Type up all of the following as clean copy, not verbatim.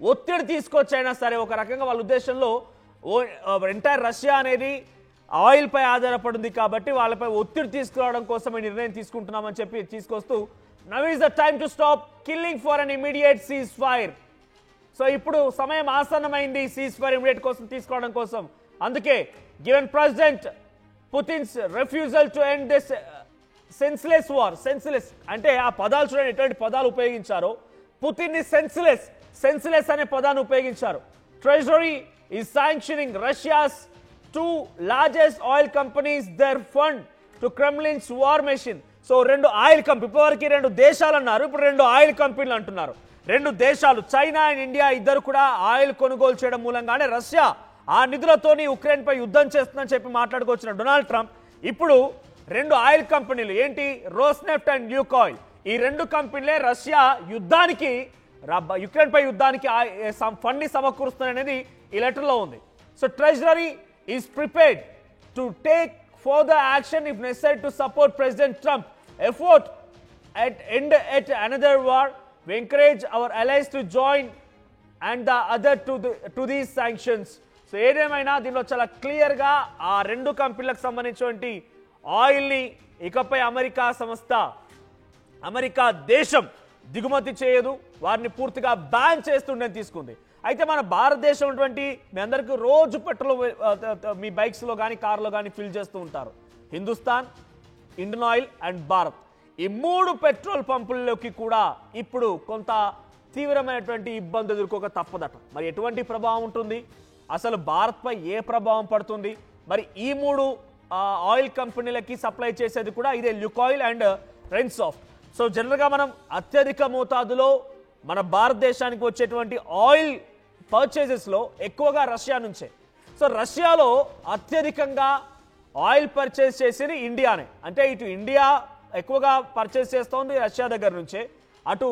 ఒత్తిడి తీసుకొచ్చైనా సరే ఒక రకంగా వాళ్ళ ఉద్దేశంలో ఎంటైర్ రష్యా అనేది ఆయిల్ పై ఆధారపడింది కాబట్టి వాళ్ళపై ఒత్తిడి తీసుకురావడం కోసం ఈ నిర్ణయం తీసుకుంటున్నామని చెప్పి తీసుకొస్తూ now is the time to stop killing for an immediate cease fire. So ఇప్పుడు సమయం ఆసన్నమైంది సీజ్ ఫైర్ ఇమీడియట్ కోసం తీసుకోవడం కోసం. అందుకే given president Putin's refusal to end this senseless war, senseless అంటే ఆ పదాలు చూడండి ఎటువంటి పదాలు ఉపయోగించారో. పుతిన్ ని సెన్స్లెస్ అనే పదాన్ని ఉపయోగించారు. Treasury is sanctioning Russia's 2 largest oil companies their fund to Kremlin's war machine. So 2 oil company, ఇప్పటివరకు 2 దేశాలు అన్నారు, ఇప్పుడు 2 ఆయిల్ కంపెనీలు అంటున్నారు. 2 దేశాలు చైనా అండ్ ఇండియా ఇద్దరు కూడా ఆయిల్ కొనుగోలు చేయడం మూలంగానే రష్యా ఆ నిధులతోని ఉక్రెయిన్ పై యుద్ధం చేస్తుందని చెప్పి మాట్లాడుకొచ్చిన డొనాల్డ్ ట్రంప్ ఇప్పుడు 2 ఆయిల్ కంపెనీలు ఏంటి రోస్నెఫ్ట్ అండ్ ల్యూకాయిల్, ఈ 2 కంపెనీలే రష్యా యుద్ధానికి యుక్రెయిన్ పై యుద్ధానికి ఫండ్ ని సమకూరుస్తున్నాయనేది ఈ లెటర్లో ఉంది. So treasury is prepared to take further action if necessary to support President Trump's effort at end at another war. We encourage our allies to join and the other to these sanctions. So ఏదేమైనా దీనిలో చాలా clear గా ఆ 2 కంపెనీలకు సంబంధించినటువంటి oil ని ఇకపై America దేశం దిగుమతి చేయదు, వారిని పూర్తిగా బ్యాన్ చేస్తుండని తీసుకుంది. అయితే మన భారతదేశం ఉన్నటువంటి మీ అందరికీ రోజు పెట్రోల్ మీ బైక్స్లో కానీ కార్లో కానీ ఫిల్ చేస్తూ ఉంటారు. Hindustan, Indian oil and Bharat, ఈ 3 పెట్రోల్ పంపుల్లోకి కూడా ఇప్పుడు కొంత తీవ్రమైనటువంటి ఇబ్బంది ఎదుర్కోక తప్పదట. మరి ఎటువంటి ప్రభావం ఉంటుంది, అసలు భారత్పై ఏ ప్రభావం పడుతుంది, మరి ఈ 3 ఆయిల్ కంపెనీలకి సప్లై చేసేది కూడా ఇదే ల్యూకాయిల్ అండ్ రెన్సాఫ్ట్. సో జనరల్గా మనం అత్యధిక మోతాదులో మన భారతదేశానికి వచ్చేటువంటి ఆయిల్ పర్చేజెస్లో ఎక్కువగా రష్యా నుంచే. సో రష్యాలో అత్యధికంగా ఆయిల్ పర్చేజ్ చేసేది ఇండియానే, అంటే ఇటు ఇండియా ఎక్కువగా పర్చేజ్ చేస్తోంది రష్యా దగ్గర నుంచే, అటు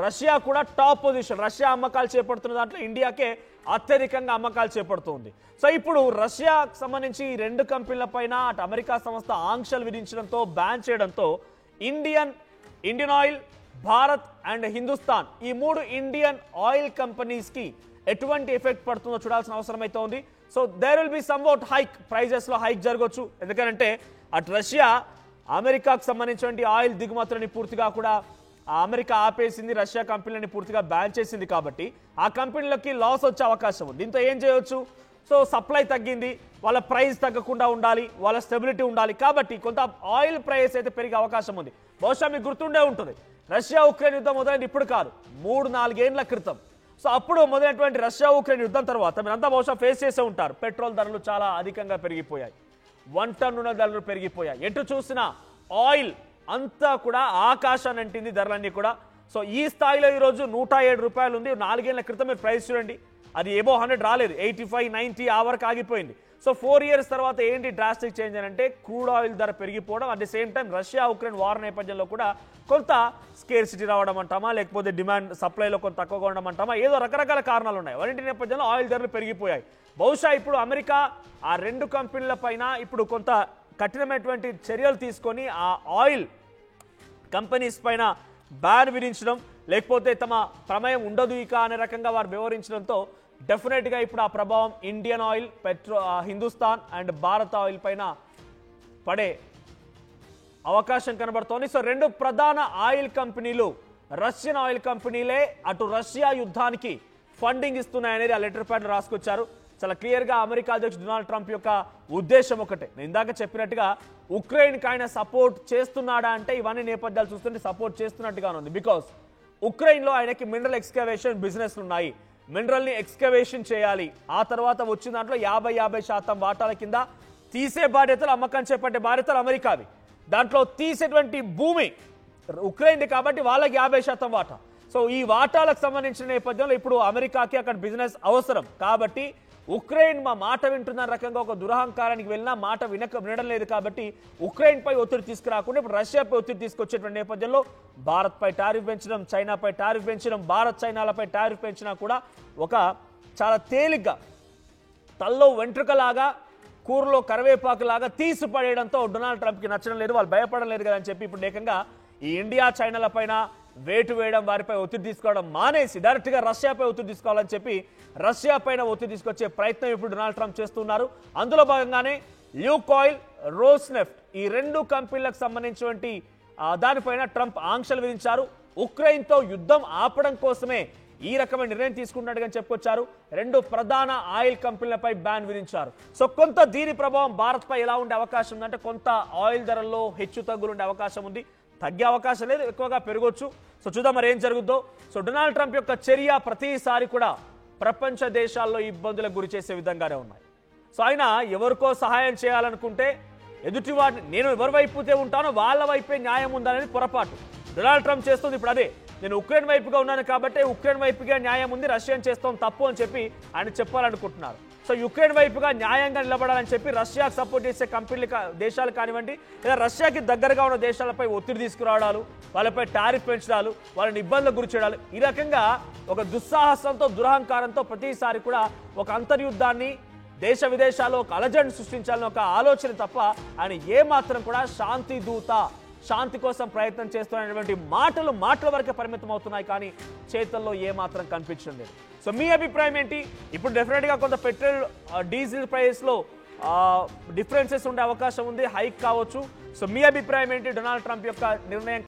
రష్యా కూడా టాప్ పొజిషన్, రష్యా అమ్మకాలు చేపడుతున్న దాంట్లో ఇండియాకే అత్యధికంగా అమ్మకాలు చేపడుతుంది. సో ఇప్పుడు రష్యాకు సంబంధించి ఈ 2 కంపెనీల పైన అటు అమెరికా సంస్థ ఆంక్షలు విధించడంతో, బ్యాన్ చేయడంతో Indian oil, Bharat and Hindustan, ఈ 3 ఇండియన్ ఆయిల్ కంపెనీస్ కి ఎటువంటి ఎఫెక్ట్ పడుతుందో చూడాల్సిన అవసరం అయితే ఉంది. So there will be somewhat hike, prices లో హైక్ జరగవచ్చు. ఎందుకంటే అటు రష్యా అమెరికాకు సంబంధించిన ఆయిల్ దిగుమతులని పూర్తిగా కూడా అమెరికా ఆపేసింది, రష్యా కంపెనీలని పూర్తిగా బ్యాన్ చేసింది కాబట్టి ఆ కంపెనీలకి లాస్ వచ్చే అవకాశం ఉంది. దీంతో ఏం చేయవచ్చు, సో సప్లై తగ్గింది, వాళ్ళ ప్రైస్ తగ్గకుండా ఉండాలి, వాళ్ళ స్టెబిలిటీ ఉండాలి, కాబట్టి కొంత ఆయిల్ ప్రైస్ అయితే పెరిగే అవకాశం ఉంది. బహుశా మీకు గుర్తుండే ఉంటుంది, రష్యా ఉక్రెయిన్ యుద్ధం మొదలైంది ఇప్పుడు కాదు, 3-4 ఏళ్ల క్రితం. సో అప్పుడు మొదలైనటువంటి రష్యా ఉక్రెయిన్ యుద్ధం తర్వాత మీరంతా బహుశా ఫేస్ చేసే ఉంటారు, పెట్రోల్ ధరలు చాలా అధికంగా పెరిగిపోయాయి, 1 టన్ నూనె ధరలు పెరిగిపోయాయి, ఎటు చూసినా ఆయిల్ అంతా కూడా ఆకాశాన్ని అంటింది ధరలన్నీ కూడా. సో ఈ స్థాయిలో ఈరోజు 107 రూపాయలు ఉంది. 4 ఏళ్ల క్రితం మీరు ప్రైస్ చూడండి, అది ఏబో 100 రాలేదు, 85, 90 ఆ వరకు ఆగిపోయింది. సో 4 ఇయర్స్ తర్వాత ఏంటి డ్రాస్టిక్ చేంజ్ అని అంటే క్రూడ్ ఆయిల్ ధర పెరిగిపోవడం, at the same time Russia Ukraine war నేపథ్యంలో కూడా కొంత స్కేర్సిటీ రావడం అంటామా, లేకపోతే డిమాండ్ సప్లైలో కొంత తక్కువగా ఉండడం అంటామా, ఏదో రకరకాల కారణాలు ఉన్నాయి. వాటి నేపథ్యంలో ఆయిల్ ధరలు పెరిగిపోయాయి. బహుశా ఇప్పుడు అమెరికా ఆ 2 కంపెనీల పైన ఇప్పుడు కొంత కఠినమైనటువంటి చర్యలు తీసుకొని ఆ ఆయిల్ కంపెనీస్ పైన బ్యాన్ విధించడం, లేకపోతే తమ ప్రమేయం ఉండదు ఇక అనే రకంగా వారు వివరించడంతో డెఫినెట్గా ఇప్పుడు ఆ ప్రభావం Indian oil, Hindustan and Bharat oil పైన పడే అవకాశం కనబడుతోంది. సో 2 ప్రధాన ఆయిల్ కంపెనీలు రష్యన్ ఆయిల్ కంపెనీలే అటు రష్యా యుద్ధానికి ఫండింగ్ ఇస్తున్నాయనేది ఆ లెటర్ ప్యాడ్ రాసుకొచ్చారు. చాలా క్లియర్గా అమెరికా అధ్యక్షుడు డొనాల్డ్ ట్రంప్ యొక్క ఉద్దేశం ఒకటే, నేను ఇందాక చెప్పినట్టుగా ఉక్రెయిన్కి ఆయన సపోర్ట్ చేస్తున్నాడా అంటే ఇవన్నీ నేపథ్యాలు చూస్తుంటే సపోర్ట్ చేస్తున్నట్టుగానే ఉంది. బికాస్ ఉక్రెయిన్లో ఆయనకి మినరల్ ఎక్స్కవేషన్ బిజినెస్లు ఉన్నాయి, మినరల్ని ఎక్స్కవేషన్ చేయాలి, ఆ తర్వాత వచ్చిన దాంట్లో 50% వాటాల కింద తీసే బాధ్యతలు, అమ్మకం చేపట్టే బాధ్యతలు అమెరికావి, దాంట్లో తీసేటువంటి భూమి ఉక్రెయిన్ది కాబట్టి వాళ్ళకి 50% వాటా. సో ఈ వాటాలకు సంబంధించిన నేపథ్యంలో ఇప్పుడు అమెరికాకి అక్కడ బిజినెస్ అవసరం కాబట్టి ఉక్రెయిన్ మా మాట వింటున్న రకంగా ఒక దురహంకారానికి వెళ్ళినా మాట వినడం లేదు కాబట్టి ఉక్రెయిన్ పై ఒత్తిడి తీసుకురాకుండా ఇప్పుడు రష్యాపై ఒత్తిడి తీసుకొచ్చేటువంటి నేపథ్యంలో భారత్ పై టారిఫ్ పెంచడం, చైనాపై టారిఫ్ పెంచడం, భారత్ చైనాలపై టారిఫ్ పెంచినా కూడా ఒక చాలా తేలిగ్గా తల్లో వెంట్రుకలాగా కూరలో కరివేపాకులాగా తీసి పడేయడంతో డొనాల్డ్ ట్రంప్కి నచ్చడం లేదు, వాళ్ళు భయపడడం లేదు కదా అని చెప్పి ఇప్పుడు ఏకంగా ఈ ఇండియా చైనాల పైన వేటు వేయడం, వారిపై ఒత్తిడి తీసుకోవడం మానేసి డైరెక్ట్గా రష్యాపై ఒత్తిడి తీసుకోవాలని చెప్పి రష్యా పైన ఒత్తిడి తీసుకొచ్చే ప్రయత్నం ఇప్పుడు డొనాల్డ్ ట్రంప్ చేస్తున్నారు. అందులో భాగంగానే ల్యూకాయిల్, రోస్నెఫ్ట్ ఈ 2 కంపెనీలకు సంబంధించినటువంటి దానిపైన ట్రంప్ ఆంక్షలు విధించారు. ఉక్రెయిన్తో యుద్ధం ఆపడం కోసమే ఈ రకమైన నిర్ణయం తీసుకున్నట్టుగా చెప్పుకొచ్చారు. 2 ప్రధాన ఆయిల్ కంపెనీలపై బ్యాన్ విధించారు. సో కొంత దీని ప్రభావం భారత్పై ఎలా ఉండే అవకాశం ఉందంటే కొంత ఆయిల్ ధరల్లో హెచ్చు తగ్గులు ఉండే అవకాశం ఉంది. తగ్గే అవకాశం లేదు, ఎక్కువగా పెరగొచ్చు. సో చూద్దాం మరి ఏం జరుగుద్దో. సో డొనాల్డ్ ట్రంప్ యొక్క చర్య ప్రతిసారి కూడా ప్రపంచ దేశాల్లో ఇబ్బందులకు గురి చేసే విధంగానే ఉన్నాయి. సో ఆయన ఎవరికో సహాయం చేయాలనుకుంటే ఎదుటివాడిని నేను ఎవరి వైపుతే ఉంటానో వాళ్ళ వైపే న్యాయం ఉందనేది పొరపాటు. డొనాల్డ్ ట్రంప్ చేస్తుంది ఇప్పుడు అదే. నేను ఉక్రెయిన్ వైపుగా ఉన్నాను కాబట్టి ఉక్రెయిన్ వైపుగా న్యాయం ఉంది, రష్యాని చేస్తాం తప్పు అని చెప్పి ఆయన చెప్పాలనుకుంటున్నారు. సో యుక్రెయిన్ వైపుగా న్యాయంగా నిలబడాలని చెప్పి రష్యాకు సపోర్ట్ చేసే కంపెనీలు దేశాలు కానివ్వండి, లేదా రష్యాకి దగ్గరగా ఉన్న దేశాలపై ఒత్తిడి తీసుకురావడాలు, వాళ్ళపై టారిఫ్ పెంచడాలు, వాళ్ళని ఇబ్బందులకు గురి చేయడాలు, ఈ రకంగా ఒక దుస్సాహసంతో దురహంకారంతో ప్రతిసారి కూడా ఒక అంతర్యుద్ధాన్ని దేశ విదేశాల్లో ఒక అలజడిని సృష్టించాలని ఒక ఆలోచన తప్ప ఆయన ఏమాత్రం కూడా శాంతి దూత, శాంతి కోసం ప్రయత్నం చేస్తున్నటువంటి మాటల వరకే పరిమితం అవుతున్నాయి, కానీ చేతల్లో ఏమాత్రం కనిపించడం లేదు. సో మీ అభిప్రాయం ఏంటి? ఇప్పుడు డెఫినెట్గా కొంత పెట్రోల్ డీజిల్ ప్రైస్లో డిఫరెన్సెస్ ఉండే అవకాశం ఉంది, హైక్ కావచ్చు. సో మీ అభిప్రాయం ఏంటి? డొనాల్డ్ ట్రంప్ యొక్క నిర్ణయం